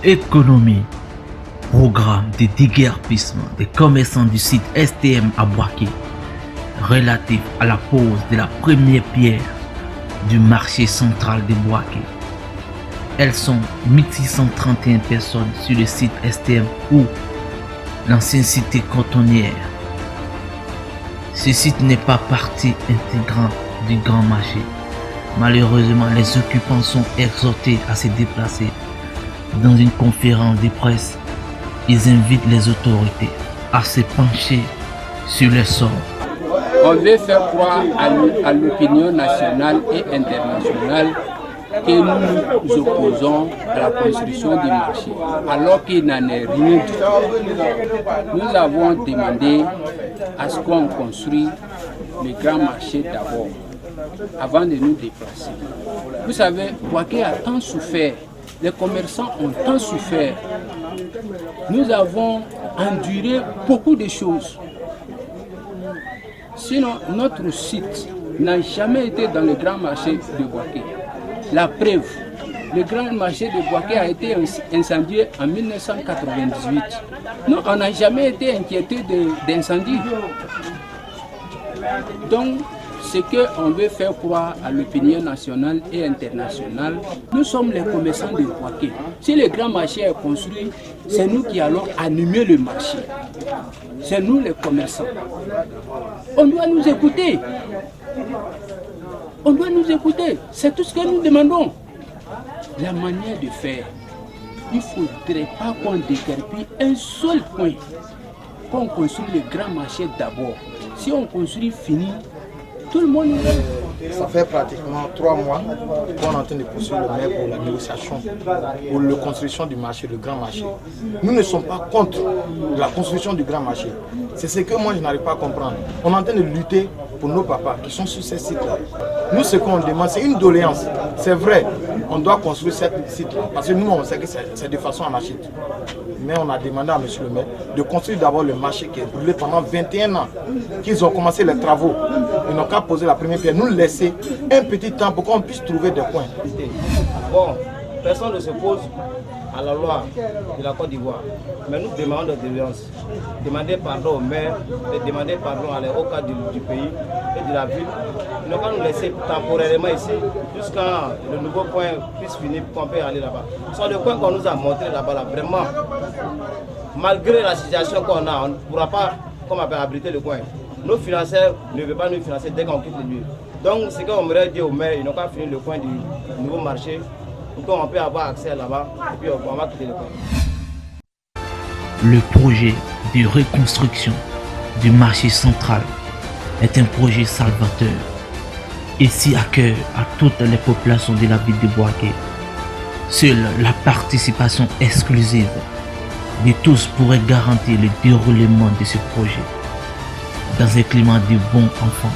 Économie. Programme de déguerpissement des commerçants du site STM à Boaké, relatif à la pose de la première pierre du marché central de Boaké. Elles sont 1631 personnes sur le site STM ou l'ancienne cité cantonnière. Ce site n'est pas partie intégrante du grand marché. Malheureusement, les occupants sont exhortés à se déplacer. Dans une conférence de presse, ils invitent les autorités à se pencher sur le sort. On veut faire croire à l'opinion nationale et internationale que nous nous opposons à la construction du marché, alors qu'il n'en est rien du tout. Nous avons demandé à ce qu'on construise le grand marché d'abord, avant de nous déplacer. Vous savez, Boaké a tant souffert, les commerçants ont tant souffert. Nous avons enduré beaucoup de choses. Sinon, notre site n'a jamais été dans le grand marché de Boaké. La preuve, le grand marché de Boaké a été incendié en 1998. Nous, on n'a jamais été inquiétés d'incendie. Donc, ce qu'on veut faire croire à l'opinion nationale et internationale, nous sommes les commerçants de Boaké. Si le grand marché est construit, c'est nous qui allons animer le marché. C'est nous les commerçants. On doit nous écouter. On doit nous écouter. C'est tout ce que nous demandons. La manière de faire, il ne faudrait pas qu'on déguerpisse un seul point. Qu'on construit le grand marché d'abord. Si on construit fini, tout le monde est... Ça fait pratiquement 3 mois qu'on est en train de poursuivre le maire pour la négociation, pour la construction du marché, le grand marché. Nous ne sommes pas contre la construction du grand marché. C'est ce que moi je n'arrive pas à comprendre. On est en train de lutter pour nos papas qui sont sur ces sites-là. Nous, ce qu'on demande, c'est une doléance. C'est vrai, on doit construire ce site-là, parce que nous, on sait que c'est de façon anarchique. Mais on a demandé à M. le maire de construire d'abord le marché qui est brûlé pendant 21 ans, qu'ils ont commencé les travaux. Ils n'ont qu'à poser la première pierre, nous laisser un petit temps pour qu'on puisse trouver des points. Bon, personne ne s'oppose à la loi de la Côte d'Ivoire, mais nous demandons de délivrance. Demander pardon au maire, demander pardon à les hauts cadres du pays et de la ville. Ils n'ont qu'à nous laisser temporairement ici, jusqu'à le nouveau point puisse finir, qu'on peut aller là-bas. Sur le point qu'on nous a montré là-bas, vraiment, malgré la situation qu'on a, on ne pourra pas, comme abriter le coin. Nos financiers ne veulent pas nous financer dès qu'on quitte le lieu. Donc, ce qu'on aimerait dire au maire, ils n'ont qu'à finir le coin du nouveau marché, pour qu'on peut avoir accès là-bas, et puis on va quitter le coin. Le projet de reconstruction du marché central est un projet salvateur, ici à cœur à toutes les populations de la ville de Boaké. Seule la participation exclusive de tous pourrait garantir le déroulement de ce projet dans un climat de bons enfants.